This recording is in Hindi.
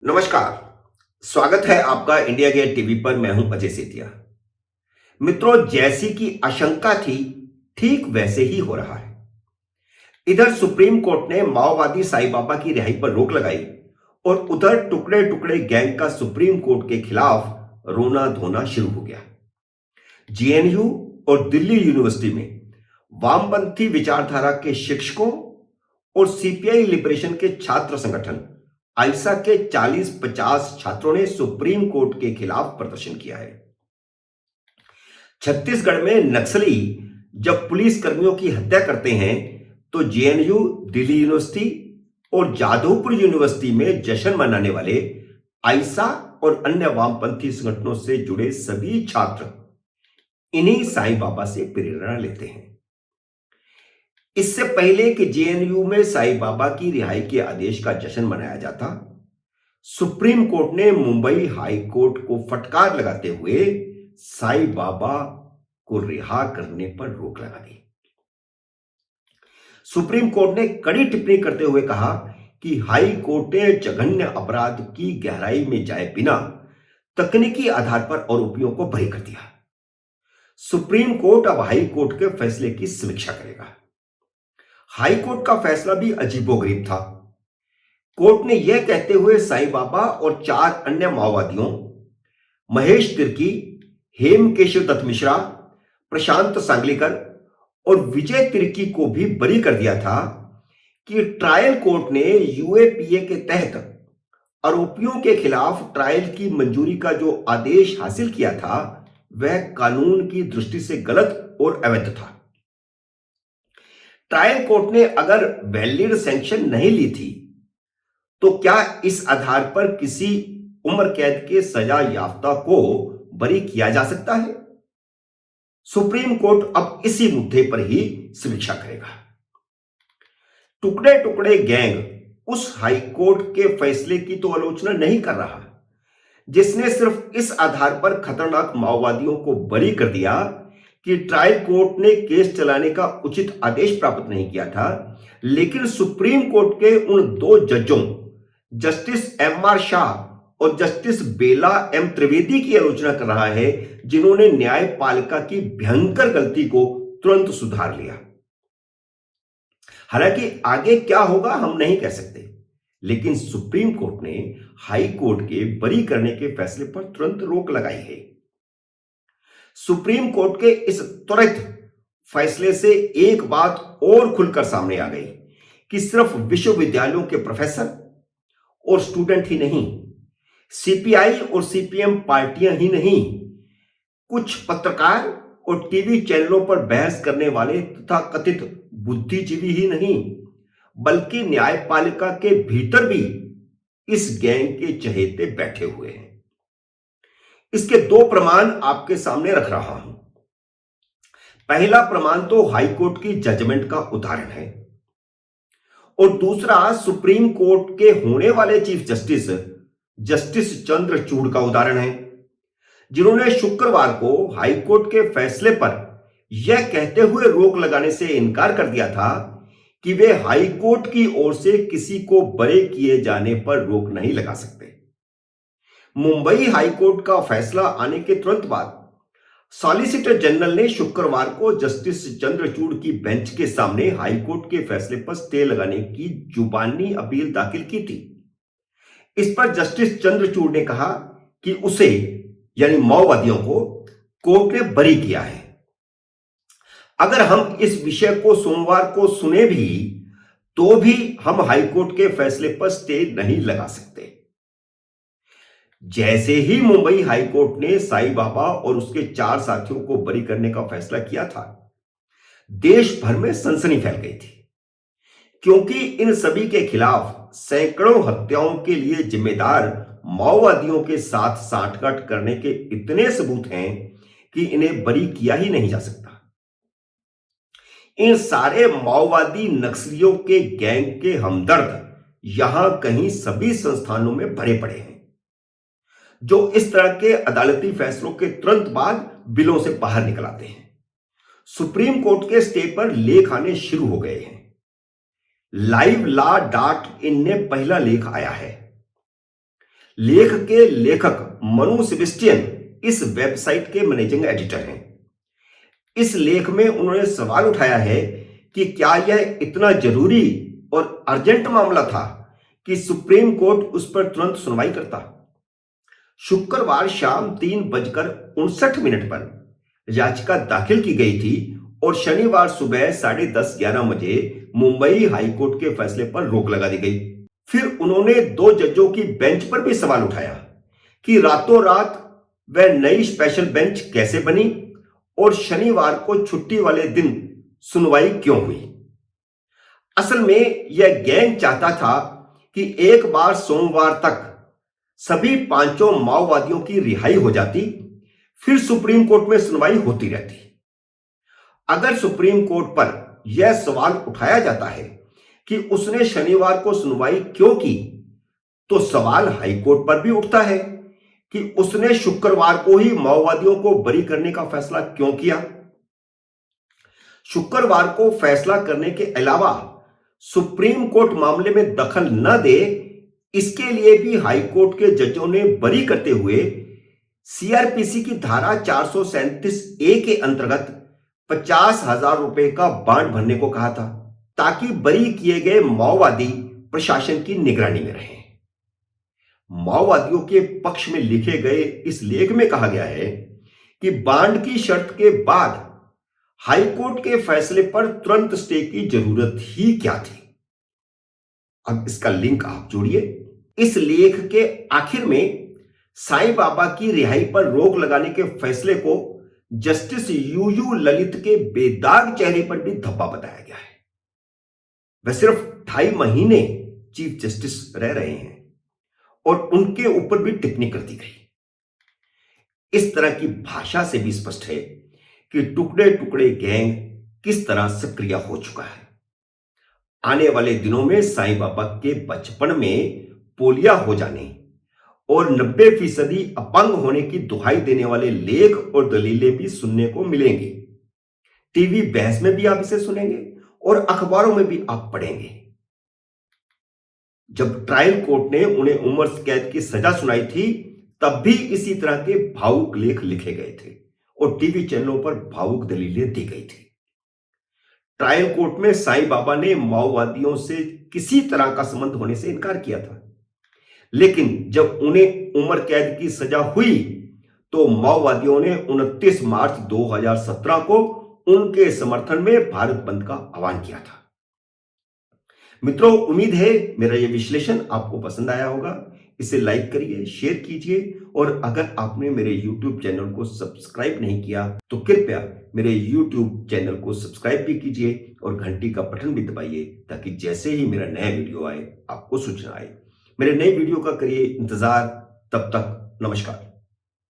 नमस्कार। स्वागत है आपका इंडिया गेट टीवी पर। मैं हूं अजय सेतिया। मित्रों, जैसी की आशंका थी ठीक वैसे ही हो रहा है। इधर सुप्रीम कोर्ट ने माओवादी साईं बाबा की रिहाई पर रोक लगाई और उधर टुकड़े टुकड़े गैंग का सुप्रीम कोर्ट के खिलाफ रोना धोना शुरू हो गया। जेएनयू और दिल्ली यूनिवर्सिटी में वामपंथी विचारधारा के शिक्षकों और सीपीआई लिबरेशन के छात्र संगठन आइसा के 40-50 छात्रों ने सुप्रीम कोर्ट के खिलाफ प्रदर्शन किया है। छत्तीसगढ़ में नक्सली जब पुलिस कर्मियों की हत्या करते हैं तो जेएनयू, दिल्ली यूनिवर्सिटी और जादवपुर यूनिवर्सिटी में जश्न मनाने वाले आइसा और अन्य वामपंथी संगठनों से जुड़े सभी छात्र इन्हीं साईं बाबा से प्रेरणा लेते हैं। इससे पहले कि जेएनयू में साईं बाबा की रिहाई के आदेश का जश्न मनाया जाता, सुप्रीम कोर्ट ने मुंबई हाई कोर्ट को फटकार लगाते हुए साईं बाबा को रिहा करने पर रोक लगा दी। सुप्रीम कोर्ट ने कड़ी टिप्पणी करते हुए कहा कि हाई कोर्ट ने जघन्य अपराध की गहराई में जाए बिना तकनीकी आधार पर आरोपियों को बरी कर दिया। सुप्रीम कोर्ट अब हाई कोर्ट के फैसले की समीक्षा करेगा। हाई कोर्ट का फैसला भी अजीबोगरीब था। कोर्ट ने यह कहते हुए साईं बाबा और 4 अन्य माओवादियों महेश तिर्की, हेमकेशव दत्त मिश्रा, प्रशांत सांगलीकर और विजय तिर्की को भी बरी कर दिया था कि ट्रायल कोर्ट ने यूएपीए के तहत आरोपियों के खिलाफ ट्रायल की मंजूरी का जो आदेश हासिल किया था वह कानून की दृष्टि से गलत और अवैध था। ट्रायल कोर्ट ने अगर वैलिड सैंक्शन नहीं ली थी तो क्या इस आधार पर किसी उम्र कैद के सजा याफ्ता को बरी किया जा सकता है? सुप्रीम कोर्ट अब इसी मुद्दे पर ही समीक्षा करेगा। टुकड़े टुकड़े गैंग उस हाई कोर्ट के फैसले की तो आलोचना नहीं कर रहा जिसने सिर्फ इस आधार पर खतरनाक माओवादियों को बरी कर दिया कि ट्रायल कोर्ट ने केस चलाने का उचित आदेश प्राप्त नहीं किया था, लेकिन सुप्रीम कोर्ट के उन 2 जजों जस्टिस एमआर शाह और जस्टिस बेला एम त्रिवेदी की आलोचना कर रहा है जिन्होंने न्यायपालिका की भयंकर गलती को तुरंत सुधार लिया। हालांकि आगे क्या होगा हम नहीं कह सकते, लेकिन सुप्रीम कोर्ट ने हाई कोर्ट के बरी करने के फैसले पर तुरंत रोक लगाई है। सुप्रीम कोर्ट के इस त्वरित फैसले से एक बात और खुलकर सामने आ गई कि सिर्फ विश्वविद्यालयों के प्रोफेसर और स्टूडेंट ही नहीं, सीपीआई और सीपीएम पार्टियां ही नहीं, कुछ पत्रकार और टीवी चैनलों पर बहस करने वाले तथा कथित बुद्धिजीवी ही नहीं, बल्कि न्यायपालिका के भीतर भी इस गैंग के चहेते बैठे हुए हैं। इसके 2 प्रमाण आपके सामने रख रहा हूं। पहला प्रमाण तो हाई कोर्ट की जजमेंट का उदाहरण है और दूसरा सुप्रीम कोर्ट के होने वाले चीफ जस्टिस चंद्रचूड़ का उदाहरण है, जिन्होंने शुक्रवार को हाई कोर्ट के फैसले पर यह कहते हुए रोक लगाने से इनकार कर दिया था कि वे हाई कोर्ट की ओर से किसी को बरी किए जाने पर रोक नहीं लगा सकते। मुंबई हाई कोर्ट का फैसला आने के तुरंत बाद सॉलिसिटर जनरल ने शुक्रवार को जस्टिस चंद्रचूड़ की बेंच के सामने हाई कोर्ट के फैसले पर स्टे लगाने की जुबानी अपील दाखिल की थी। इस पर जस्टिस चंद्रचूड़ ने कहा कि उसे यानी माओवादियों को कोर्ट ने बरी किया है। अगर हम इस विषय को सोमवार को सुने भी तो भी हम हाई कोर्ट के फैसले पर स्टे नहीं लगा सकते। जैसे ही मुंबई हाई कोर्ट ने साईं बाबा और उसके 4 साथियों को बरी करने का फैसला किया था, देश भर में सनसनी फैल गई थी, क्योंकि इन सभी के खिलाफ सैकड़ों हत्याओं के लिए जिम्मेदार माओवादियों के साथ सांठगांठ करने के इतने सबूत हैं कि इन्हें बरी किया ही नहीं जा सकता। इन सारे माओवादी नक्सलियों के गैंग के हमदर्द यहां कहीं सभी संस्थानों में भरे पड़े हैं, जो इस तरह के अदालती फैसलों के तुरंत बाद बिलों से बाहर निकल आते हैं। सुप्रीम कोर्ट के स्टे पर लेख आने शुरू हो गए हैं। livelawin ने पहला लेख आया है। लेख के लेखक मनु सेबेस्टियन इस वेबसाइट के मैनेजिंग एडिटर हैं। इस लेख में उन्होंने सवाल उठाया है कि क्या यह इतना जरूरी और अर्जेंट मामला था कि सुप्रीम कोर्ट उस पर तुरंत सुनवाई करता। शुक्रवार शाम 3:59 पर याचिका दाखिल की गई थी और शनिवार सुबह 10:30-11 बजे मुंबई हाईकोर्ट के फैसले पर रोक लगा दी गई। फिर उन्होंने 2 जजों की बेंच पर भी सवाल उठाया कि रातों रात वह नई स्पेशल बेंच कैसे बनी और शनिवार को छुट्टी वाले दिन सुनवाई क्यों हुई। असल में यह गैंग चाहता था कि एक बार सोमवार तक सभी 5 माओवादियों की रिहाई हो जाती, फिर सुप्रीम कोर्ट में सुनवाई होती रहती। अगर सुप्रीम कोर्ट पर यह सवाल उठाया जाता है कि उसने शनिवार को सुनवाई क्यों की, तो सवाल हाईकोर्ट पर भी उठता है कि उसने शुक्रवार को ही माओवादियों को बरी करने का फैसला क्यों किया। शुक्रवार को फैसला करने के अलावा सुप्रीम कोर्ट मामले में दखल न दे, इसके लिए भी हाईकोर्ट के जजों ने बरी करते हुए सीआरपीसी की धारा 437A के अंतर्गत 50,000 रुपए का बांड भरने को कहा था, ताकि बरी किए गए माओवादी प्रशासन की निगरानी में रहें। माओवादियों के पक्ष में लिखे गए इस लेख में कहा गया है कि बांड की शर्त के बाद हाईकोर्ट के फैसले पर तुरंत स्टे की जरूरत ही क्या थी। अब इसका लिंक आप जोड़िए। इस लेख के आखिर में साईं बाबा की रिहाई पर रोक लगाने के फैसले को जस्टिस यूयू ललित के बेदाग चेहरे पर भी धब्बा बताया गया है। वह सिर्फ 2.5 महीने चीफ जस्टिस रह रहे हैं और उनके ऊपर भी टिप्पणी कर दी गई। इस तरह की भाषा से भी स्पष्ट है कि टुकड़े टुकड़े गैंग किस तरह सक्रिय हो चुका है। आने वाले दिनों में साईं बाबा के बचपन में पोलिया हो जाने और 90% अपंग होने की दुहाई देने वाले लेख और दलीलें भी सुनने को मिलेंगी। टीवी बहस में भी आप इसे सुनेंगे और अखबारों में भी आप पढ़ेंगे। जब ट्रायल कोर्ट ने उन्हें उम्र कैद की सजा सुनाई थी, तब भी इसी तरह के भावुक लेख लिखे गए थे और टीवी चैनलों पर भावुक दलीलें दी गई थी। ट्रायल कोर्ट में साईं बाबा ने माओवादियों से किसी तरह का संबंध होने से इनकार किया था, लेकिन जब उन्हें उम्र कैद की सजा हुई तो माओवादियों ने 29 मार्च 2017 को उनके समर्थन में भारत बंद का आह्वान किया था। मित्रों, उम्मीद है मेरा यह विश्लेषण आपको पसंद आया होगा। इसे लाइक करिए, शेयर कीजिए और अगर आपने मेरे YouTube चैनल को सब्सक्राइब नहीं किया तो कृपया मेरे YouTube चैनल को सब्सक्राइब भी कीजिए और घंटी का बटन भी दबाइए, ताकि जैसे ही मेरा नया वीडियो आए आपको सूचना आए। मेरे नए वीडियो का करिए इंतजार। तब तक नमस्कार।